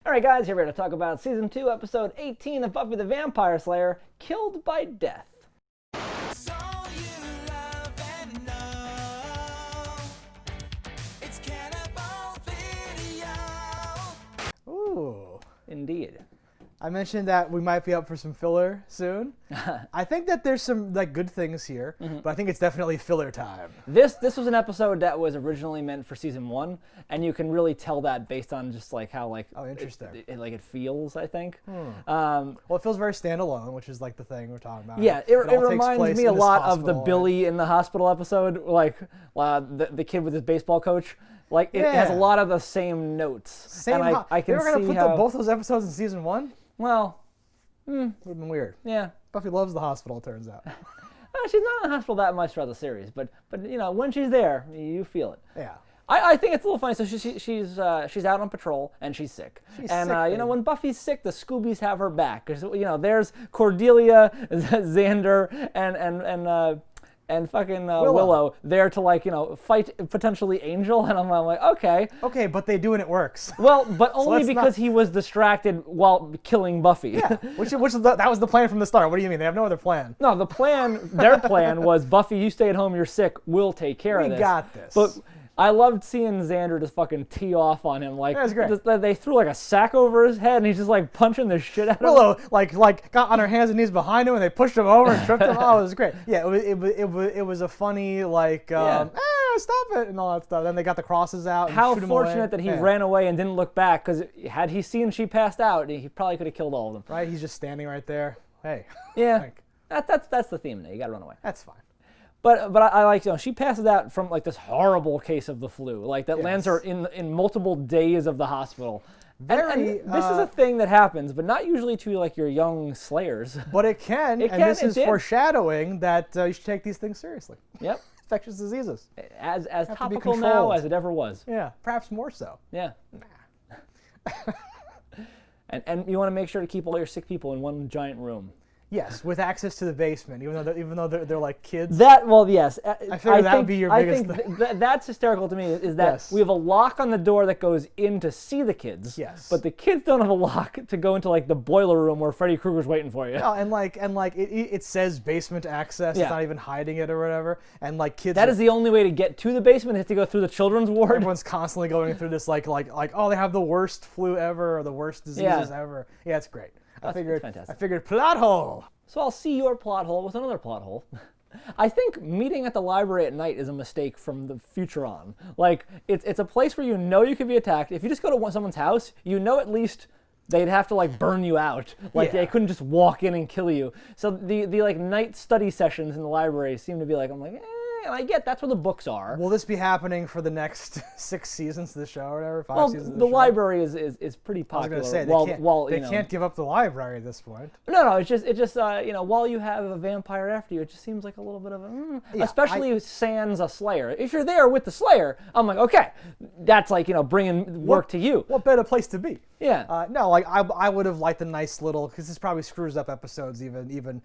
Alright guys, here we're going to talk about Season 2, Episode 18 of Buffy the Vampire Slayer, Killed by Death. Ooh. Indeed. I mentioned that we might be up for some filler soon. I think that there's some good things here, but I think it's definitely filler time. This was an episode that was originally meant for Season 1, and you can really tell that based on just how interesting. It feels, I think. Well, it feels very standalone, which is the thing we're talking about. Yeah, it reminds me a lot of the hospital, Billy in the hospital episode, the kid with his baseball coach. It has a lot of the same notes. And I can they were going see to put both those episodes in Season 1? Well, would have been weird. Yeah. Buffy loves the hospital, turns out. She's not in the hospital that much throughout the series, but when she's there, you feel it. Yeah. I think it's a little funny. So she's out on patrol and she's sick. She's and sick, when Buffy's sick, the Scoobies have her back. Cause there's Cordelia, Xander, and fucking Willow there to fight potentially Angel, and I'm like, okay. Okay, but they do and it works. Well, but only because he was distracted while killing Buffy. Yeah, that was the plan from the start. What do you mean? They have no other plan. No, their plan was, Buffy, you stay at home, you're sick, we'll take care of this. We got this. But I loved seeing Xander just fucking tee off on him. That's great. They threw a sack over his head, and he's just punching the shit out of him. Willow, got on her hands and knees behind him, and they pushed him over and tripped him. Oh, it was great. Yeah, it was a funny stop it and all that stuff. Then they got the crosses out. And How shoot him fortunate away. that he ran away and didn't look back, because had he seen she passed out, he probably could have killed all of them. Right, he's just standing right there. Hey. Yeah, that's the theme now. You got to run away. That's fine. But I like, she passes out from this horrible case of the flu, that lands her in multiple days of the hospital. And this is a thing that happens, but not usually to your young slayers. But it can, this is foreshadowing that you should take these things seriously. Yep. Infectious diseases. As topical now as it ever was. Yeah, perhaps more so. Yeah. And you want to make sure to keep all your sick people in one giant room. Yes, with access to the basement, even though they're kids. Yes. I figure that would be your biggest thing. That's hysterical to me, is that we have a lock on the door that goes in to see the kids. Yes. But the kids don't have a lock to go into the boiler room where Freddy Krueger's waiting for you. No, it says basement access. Yeah. It's not even hiding it or whatever. And kids. That is the only way to get to the basement, is to go through the children's ward. Everyone's constantly going through this oh, they have the worst flu ever or the worst diseases ever. Yeah, it's great. Fantastic. I figured plot hole. So I'll see your plot hole with another plot hole. I think meeting at the library at night is a mistake from the future on. It's a place where you could be attacked. If you just go to someone's house, at least they'd have to burn you out. They couldn't just walk in and kill you. So the night study sessions in the library seem to be and I get that's where the books are. Will this be happening for the next 6 seasons of the show or whatever? 5 seasons of the show? The library is pretty popular. I was going to say, they can't give up the library at this point. No, it's just while you have a vampire after you, it just seems like a little bit of especially sans a Slayer. If you're there with the Slayer, I'm like, okay, that's bringing work to you. What better place to be? Yeah. No, I would have liked a nice little, because this probably screws up episodes even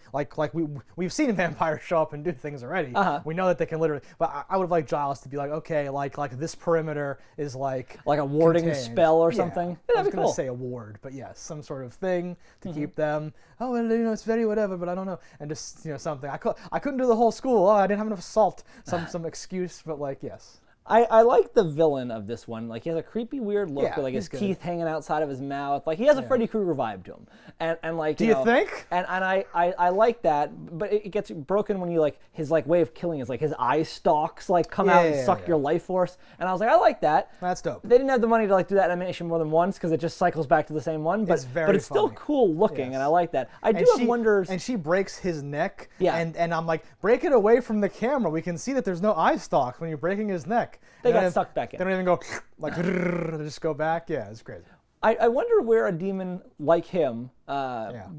we've seen vampires show up and do things already. We know that they can literally, but I would have liked Giles to be okay, this perimeter is a warding contained. Spell or something. Yeah, I was going to say a ward, but yes, some sort of thing to keep them. Oh, well, it's very whatever, but I don't know, and just something. I couldn't do the whole school. Oh, I didn't have enough salt. Some excuse, but yes. I like the villain of this one. He has a creepy, weird look with his teeth hanging outside of his mouth. He has a Freddy Krueger vibe to him. And do you think? And I like that, but it gets broken when you his way of killing is his eye stalks come out and suck your life force. And I was I like that. That's dope. They didn't have the money to do that animation more than once because it just cycles back to the same one. But it's still cool looking, and I like that. I do have wonders. And she breaks his neck. Yeah. And I'm break it away from the camera. We can see that there's no eye stalks when you're breaking his neck. They got sucked back in. They don't even go they just go back. Yeah, it's crazy. I wonder where a demon like him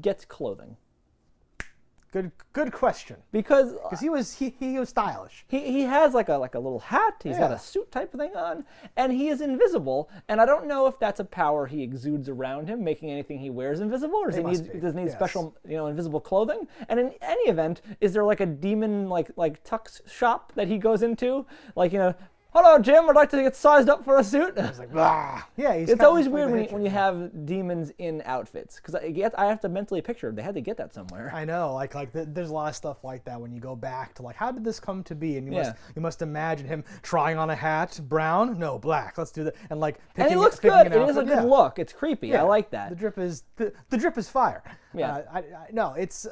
gets clothing. Good question. Because he was stylish. He has a little hat. He's got a suit type of thing on, and he is invisible. And I don't know if that's a power he exudes around him, making anything he wears invisible, or does he need special invisible clothing? And in any event, is there a demon like tux shop that he goes into? hello, Jim, I'd like to get sized up for a suit. It's like, ah. Yeah, it's always weird when you have demons in outfits, because I have to mentally picture they had to get that somewhere. I know, there's a lot of stuff like that when you go back to like, how did this come to be? And you must imagine him trying on a hat, brown, no, black. Let's do that, and like. And it looks good. It is a good look. It's creepy. I like that. The drip is fire. Yeah. No, it's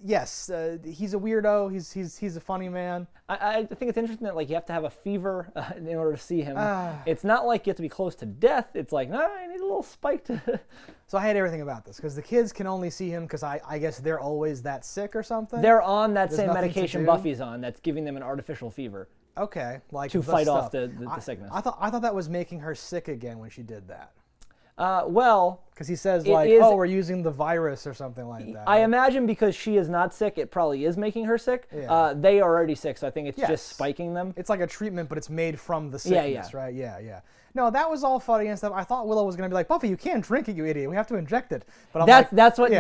yes. He's a weirdo. He's a funny man. I think it's interesting that like you have to have a fever in order to see him. It's not like you have to be close to death. It's like, no, I need a little spike to. So I hate everything about this because the kids can only see him because I guess they're always that sick or something. They're on that same medication Buffy's on that's giving them an artificial fever. Okay, like to fight off the sickness. I thought that was making her sick again when she did that. Well, because he says like, oh, we're using the virus or something like that. I imagine because she is not sick, it probably is making her sick. Yeah. They are already sick, so I think it's just spiking them. It's like a treatment, but it's made from the sickness, right? Yeah. No, that was all funny and stuff. I thought Willow was going to be like, Buffy, you can't drink it, you idiot. We have to inject it. But that's what you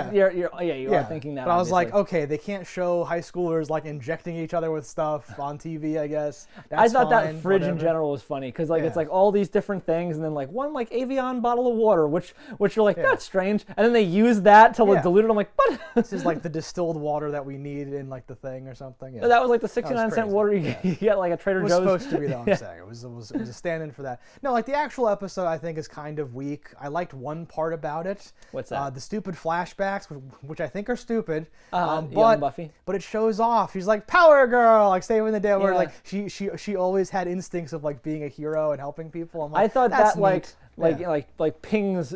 are thinking that. But I was like, okay, they can't show high schoolers like injecting each other with stuff on TV, I guess. I thought that fridge in general was funny because like it's like all these different things and then like one like Evian bottle of water, which you're like, that's strange. And then they use that to dilute it. I'm like, what? This is like the distilled water that we need in like the thing or something. Yeah. That was like the 69-cent water you get like a Trader Joe's. It was supposed to be though, I'm saying. It was a stand-in for that. No, like the actual episode I think is kind of weak. I liked one part about it. What's that? The stupid flashbacks, which I think are stupid. Young Buffy. But it shows off. She's like power girl, like saving the day. Where like she always had instincts of like being a hero and helping people. I'm like, I thought that's that neat. like pings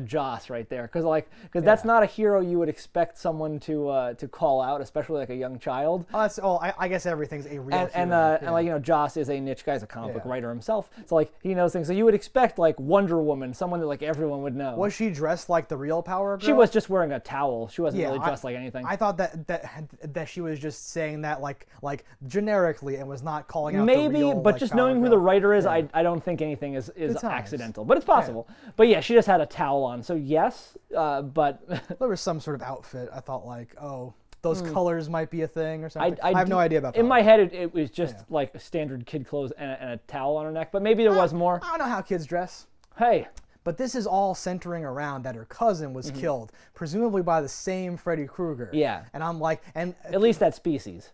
Joss right there because that's not a hero you would expect someone to call out, especially like a young child. I guess everything's a real hero. And Joss is a niche guy, he's a comic book writer himself, so like he knows things. So you would expect like Wonder Woman, someone that like everyone would know. Was she dressed like the real Power Girl? She was just wearing a towel. She wasn't really dressed like anything. I thought that she was just saying that like generically and was not calling out maybe, the real, but just knowing who the writer is, I don't think anything is accidental. But it's possible. But yeah, she just had a towel on. So yes, but there was some sort of outfit. I thought like, oh, those colors might be a thing or something. I have no idea about that. In my head, it was just like standard kid clothes and a towel on her neck. But maybe there was more. I don't know how kids dress. Hey. But this is all centering around that her cousin was killed, presumably by the same Freddy Krueger. Yeah. And I'm like, at least that species.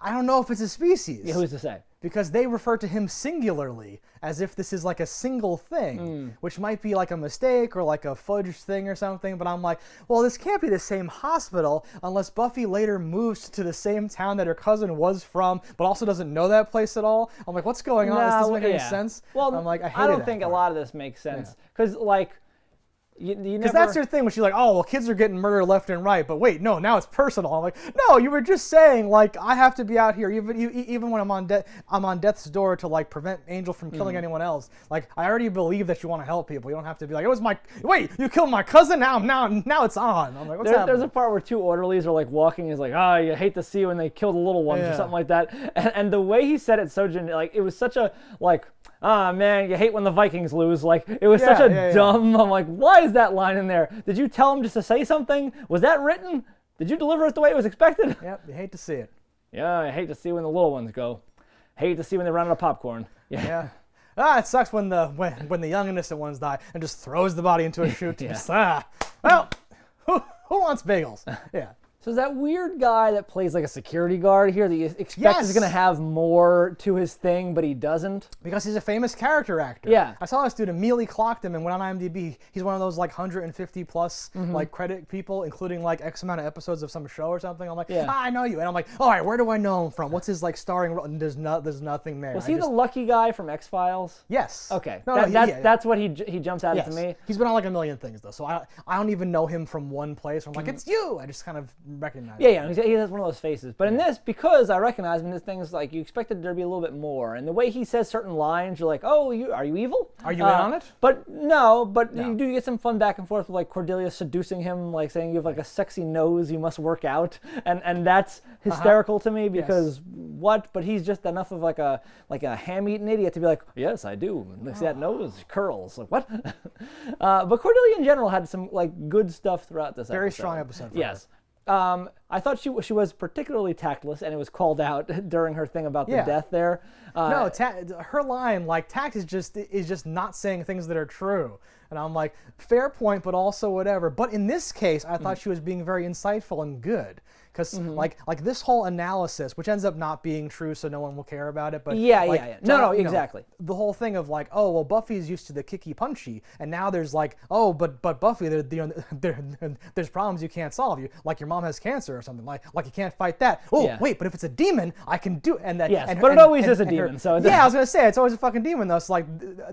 I don't know if it's a species. Yeah, who's to say? Because they refer to him singularly, as if this is like a single thing, which might be like a mistake or like a fudge thing or something. But I'm like, well, this can't be the same hospital unless Buffy later moves to the same town that her cousin was from, but also doesn't know that place at all. I'm like, what's going on? This doesn't make any sense. Well, I'm like, I don't think a lot of this makes sense because like. Because that's her thing when she's like, oh, well, kids are getting murdered left and right, but wait, no, now it's personal. I'm like, no, you were just saying, like, I have to be out here, even when I'm on death's door to, like, prevent Angel from killing anyone else. Like, I already believe that you want to help people. You don't have to be like, wait, you killed my cousin? Now it's on. I'm like, what's happening? There's a part where two orderlies are, like, walking, is like, you hate to see when they kill the little ones or something like that. And the way he said it so like, it was such a, like, man, you hate when the Vikings lose. Like, it was such a dumb, I'm like, why is that line in there? Did you tell him just to say something? Was that written? Did you deliver it the way it was expected? Yep, you hate to see it. Yeah, I hate to see when the little ones go. Hate to see when they run out of popcorn. Yeah. It sucks when the young innocent ones die and just throws the body into a chute. Well, who wants bagels? Yeah. So is that weird guy that plays like a security guard here that you expect is going to have more to his thing, but he doesn't? Because he's a famous character actor. Yeah. I saw this dude immediately clocked him and went on IMDb. He's one of those like 150 plus like credit people, including like X amount of episodes of some show or something. I'm like, I know you. And I'm like, all right, where do I know him from? What's his like starring role? And there's nothing there. Was he the lucky guy from X-Files? Yes. Okay. That's what he jumps out to me. He's been on like a million things though, so I don't even know him from one place. I'm like, it's you. I just kind of recognize him. He has one of those faces. But in this, because I recognize him, this thing's like you expected there to be a little bit more. And the way he says certain lines, you're like, oh, are you evil? Are you in on it? But no. You do get some fun back and forth with like Cordelia seducing him, like saying you have like a sexy nose, you must work out, and that's hysterical to me because what? But he's just enough of like a ham-eating idiot to be like, yes, I do. See that nose curls. Like what? But Cordelia in general had some like good stuff throughout this episode. Very strong episode. Yes. I thought she was particularly tactless, and it was called out during her thing about the death there. No, her line, like, tact is just not saying things that are true. And I'm like, fair point, but also whatever. But in this case, I thought she was being very insightful and good. Because like this whole analysis, which ends up not being true, so no one will care about it. But no, exactly. The whole thing of like, oh well, Buffy's used to the kicky punchy, and now there's like, oh, but Buffy, there's problems you can't solve. Like your mom has cancer or something. Like you can't fight that. Oh wait, but if it's a demon, I can do it. And that. Yes, but it always is a demon. So yeah, I was gonna say it's always a fucking demon though. So like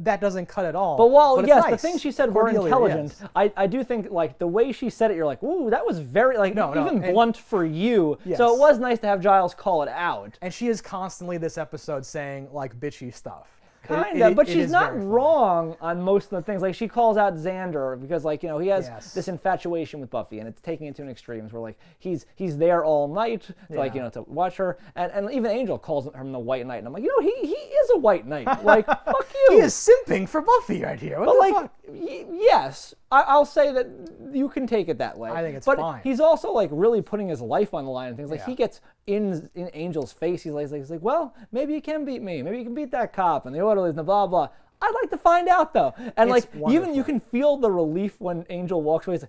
that doesn't cut at all. But while nice. The things she said were intelligent, I do think like the way she said it, you're like, ooh, that was very like even blunt for you. Yes. So it was nice to have Giles call it out. And she is constantly this episode saying like bitchy stuff. Kinda, but she's not wrong on most of the things. Like she calls out Xander because, like, he has this infatuation with Buffy, and it's taking it to an extreme where like he's there all night, to, like to watch her, and even Angel calls him the White Knight, and I'm like, he is a White Knight. Like fuck you. He is simping for Buffy right here. What the fuck? Yes, I'll say that you can take it that way. I think it's but fine. He's also like really putting his life on the line and things. Like he gets in Angel's face. He's like, well, maybe you can beat me. Maybe you can beat that cop and the orderlies and the blah blah. I'd like to find out though. And it's like wonderful. even you can feel the relief when Angel walks away. He's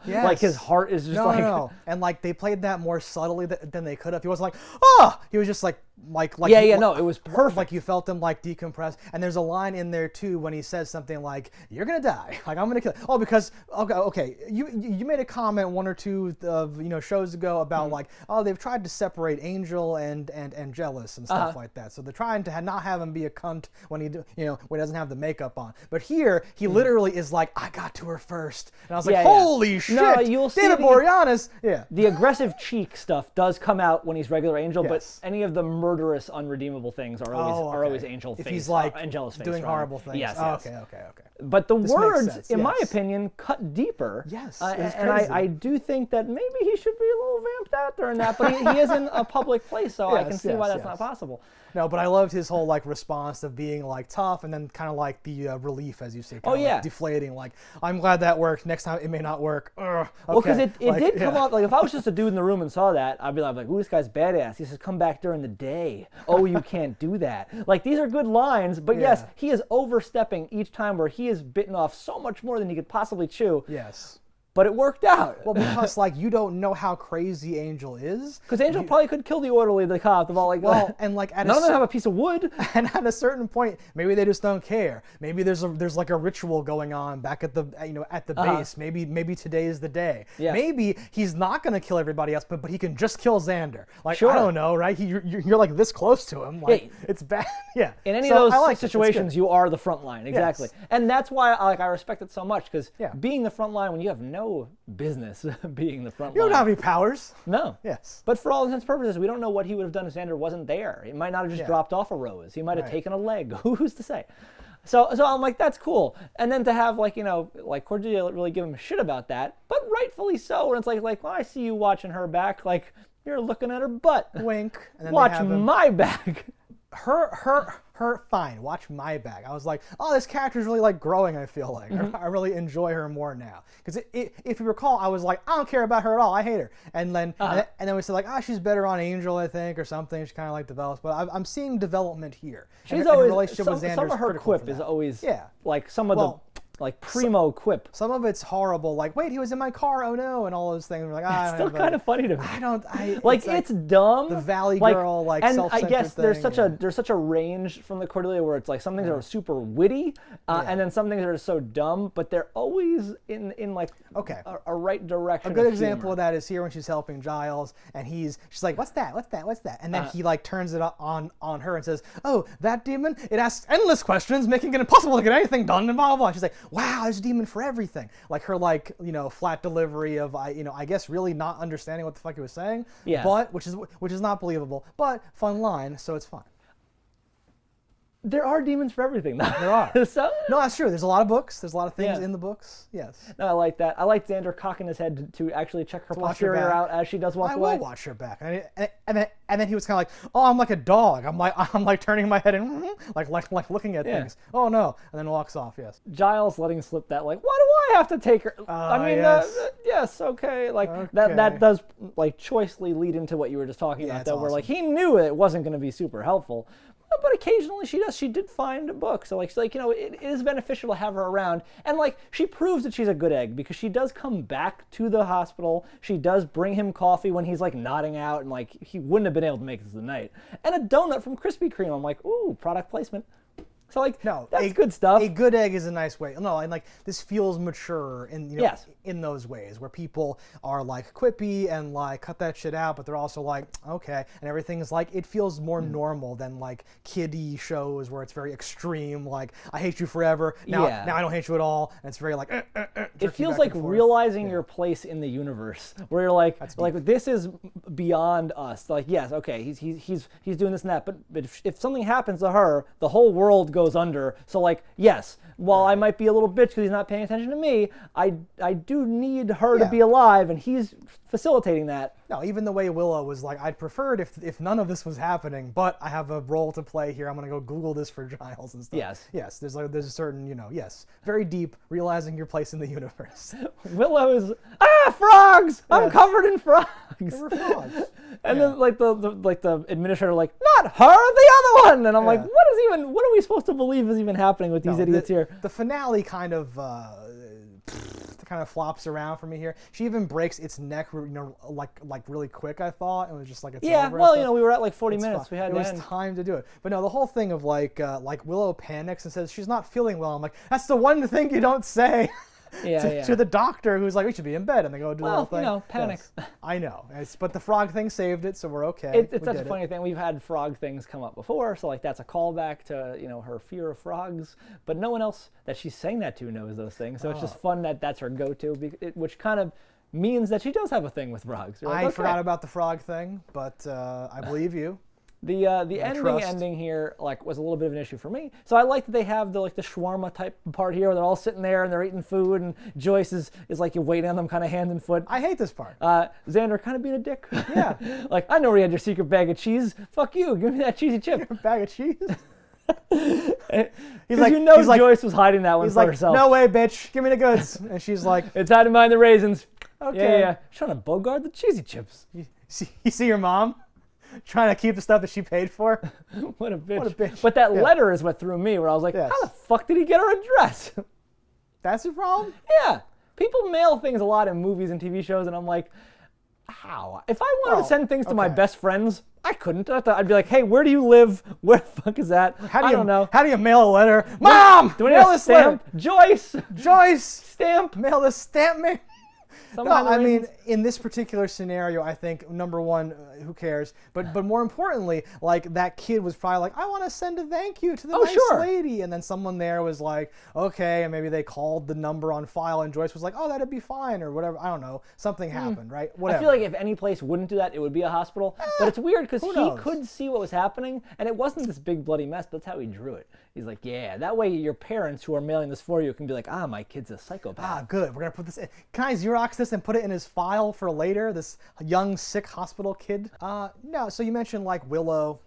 like, like his heart is just no. And like they played that more subtly than they could have. He wasn't like, oh, he was just like no, it was perfect. Like you felt him like decompress. And there's a line in there too when he says something like, "You're gonna die." Like I'm gonna kill. Oh, because okay. You made a comment one or two of shows ago about like, oh, they've tried to separate Angel and Jealous and stuff like that. So they're trying to not have him be a cunt when he when he doesn't have the makeup on. But here he literally is like, I got to her first, and I was like, holy shit! No, you'll see David Boreanaz. Yeah. The aggressive cheek stuff does come out when he's regular Angel, but any of the murderous, unredeemable things are always Angel face. If he's like Angel's face, doing horrible things. Yes. Okay. But the words, in my opinion, cut deeper. Yes. And I do think that maybe he should be a little vamped out there in that, but he is in a public place, so I can see why that's not possible. No, but I loved his whole like response of being like tough and then kind of like the relief, as you say. Like deflating. Like, I'm glad that worked. Next time it may not work. Okay. Well, because it did come off like if I was just a dude in the room and saw that, I'd be like, ooh, this guy's badass. He says, come back during the day. Oh, you can't do that. Like these are good lines, but yes, he is overstepping each time where he is bitten off so much more than he could possibly chew. Yes. But it worked out. Well, because like you don't know how crazy Angel is. Because Angel probably could kill the orderly, the cop, the all like. Well, and like none of them have a piece of wood. And at a certain point, maybe they just don't care. Maybe there's like a ritual going on back at the at the base. Maybe today is the day. Yeah. Maybe he's not gonna kill everybody else, but he can just kill Xander. Like I don't know, right? You're like this close to him. Like it's bad. Yeah. In any of those situations, you are the front line. Exactly. Yes. And that's why I respect it so much because being the front line when you have no business being the front line. You don't have any powers. No. Yes. But for all intents and purposes, we don't know what he would have done if Xander wasn't there. He might not have just dropped off a rose. He might have taken a leg. Who's to say? So I'm like, that's cool. And then to have like Cordelia really give him a shit about that, but rightfully so. And it's like, well, I see you watching her back. Like you're looking at her butt. Wink. And then watch my back. Her fine, watch my back. I was like, oh, this character's really like growing, I feel like. I really enjoy her more now. Because if you recall, I was like, I don't care about her at all, I hate her. And then we said like, she's better on Angel, I think, or something. She kind of like develops. But I'm seeing development here. She's always, relationship with Xander some of her quip is always like some of the like primo quip. Some of it's horrible, like, wait, he was in my car, oh no, and all those things. We're like, it's still kind of funny to me. It's dumb. The Valley Girl, and self-centered I guess there's thing, there's such a range from the Cordelia where it's like some things are super witty, and then some things are so dumb, but they're always in like a right direction. A good example of that is here when she's helping Giles, and she's like, what's that? And then he like turns it on her and says, oh, that demon, it asks endless questions, making it impossible to get anything done, and blah blah blah. She's like, wow, there's a demon for everything. Like her flat delivery of I guess really not understanding what the fuck he was saying. Yeah. But which is not believable, but fun line, so it's fine. There are demons for everything, though. There are. So No, that's true. There's a lot of books. There's a lot of things Yeah. in the books. Yes. no, I like that. I like Xander cocking his head to actually check her watch her posterior back. out as she does walk I away. will watch her back. And then he was kind of like, oh, I'm like a dog. I'm like turning my head and like looking at Yeah. things. Oh no, and then walks off. Yes. Giles letting slip that, like, why do I have to take her? I mean, yes. yes, okay. Like, Okay. that does, like, choicely lead into what you were just talking about, it's though, where, like, awesome. he knew it wasn't going to be super helpful. But occasionally she did find a book. So, like, you know, it is beneficial to have her around. And, like, she proves that she's a good egg because she does come back to the hospital. She does bring him coffee when he's, like, nodding out and, like, he wouldn't have been able to make it to the night. And a donut from Krispy Kreme. I'm like, ooh, product placement. So, like, No, that's good stuff. A good egg is a nice way. No, and like this feels mature in Yes. in those ways where people are like quippy and like cut that shit out, but they're also like okay, and everything is like it feels more normal than like kiddie shows where it's very extreme. Like I hate you forever. Now I don't hate you at all, and it's very like. It feels like realizing your place in the universe, where you're like this is beyond us. Like yes, okay, he's doing this and that, but if something happens to her, the whole world goes under. So like yes, while I might be a little bitch because he's not paying attention to me, I do need her to be alive, and he's facilitating that. No, even the way Willow was like, I'd prefer it if none of this was happening, but I have a role to play here. I'm gonna go Google this for Giles and stuff. Yes. There's a certain very deep realizing your place in the universe. Willow is frogs. I'm covered in frogs. There were frogs. And then like the administrator like not her, the other one, and I'm like, what are we supposed to believe is even happening with these idiots here? The finale kind of flops around for me here. She even breaks its neck, like really quick. I thought it was just like it's over. Well, we were at like 40 minutes. Fine. We had it was time to do it. But no, the whole thing of like Willow panics and says she's not feeling well. I'm like, that's the one thing you don't say. To the doctor who's like, we should be in bed, and they go do the whole thing. Panic. Yes, I know, but the frog thing saved it, so we're okay. It's such a funny thing. We've had frog things come up before, so like that's a callback to her fear of frogs. But no one else that she's saying that to knows those things, so it's just fun that that's her go-to, which kind of means that she does have a thing with frogs. I forgot about the frog thing, but I believe you. The ending here was a little bit of an issue for me. So I like that they have the shawarma type part here where they're all sitting there and they're eating food and Joyce is like you're waiting on them kind of hand and foot. I hate this part. Xander kind of being a dick. Yeah. Like I know where you had your secret bag of cheese. Fuck you. Give me that cheesy chip. Your bag of cheese. He's like, Joyce was hiding that one for herself. No way, bitch. Give me the goods. And she's like, it's hiding behind the raisins. Okay. Yeah. She's trying to bogart the cheesy chips. You see your mom? Trying to keep the stuff that she paid for. What a bitch. But that letter is what threw me, where I was like, how the fuck did he get her address? That's your problem? Yeah. People mail things a lot in movies and TV shows, and I'm like, how? If I wanted to send things to my best friends, I couldn't. I'd be like, hey, where do you live? Where the fuck is that? I don't know. How do you mail a letter? Mom! Do we mail a stamp? Joyce! Stamp! Mail this stamp me? No, I mean, in this particular scenario, I think, number one, who cares? But more importantly, like, that kid was probably like, I want to send a thank you to the nice lady. And then someone there was like, okay, and maybe they called the number on file, and Joyce was like, oh, that'd be fine, or whatever. I don't know. Something happened, right? Whatever. I feel like if any place wouldn't do that, it would be a hospital. But it's weird because he could see what was happening, and it wasn't this big bloody mess, but that's how he drew it. He's like, yeah, that way your parents who are mailing this for you can be like, my kid's a psychopath. Good. We're going to put this in. Can I Xerox this and put it in his file for later, this young, sick hospital kid? No, so you mentioned like Willow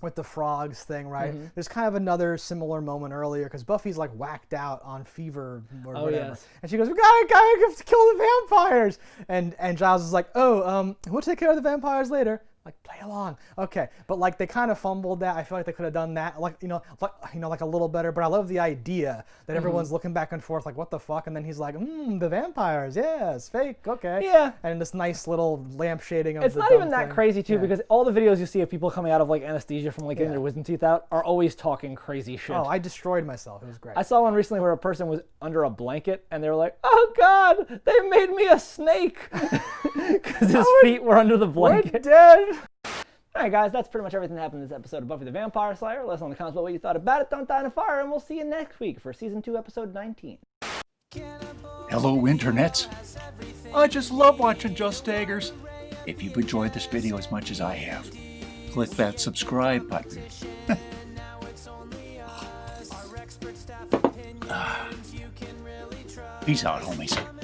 with the frogs thing, right? Mm-hmm. There's kind of another similar moment earlier because Buffy's like whacked out on fever or whatever. Yes. And she goes, we gotta kill the vampires. And Giles is like, we'll take care of the vampires later. Like, play along. Okay. But like they kind of fumbled that. I feel like they could have done that like a little better. But I love the idea that everyone's looking back and forth like, what the fuck? And then he's like, the vampires, yes, fake, okay. Yeah. And this nice little lamp shading of it's the not even that crazy too, because all the videos you see of people coming out of like anesthesia from like getting their wisdom teeth out are always talking crazy shit. Oh, I destroyed myself. It was great. I saw one recently where a person was under a blanket and they were like, oh God, they made me a snake. Because his feet were under the blanket. We're dead. Alright guys, that's pretty much everything that happened in this episode of Buffy the Vampire Slayer. Let us know in the comments about what you thought about it. Don't die in a fire, and we'll see you next week for Season 2, Episode 19. Hello, internets. I just love watching JustDaggers. If you've enjoyed this video as much as I have, click that subscribe button. Peace out, homies.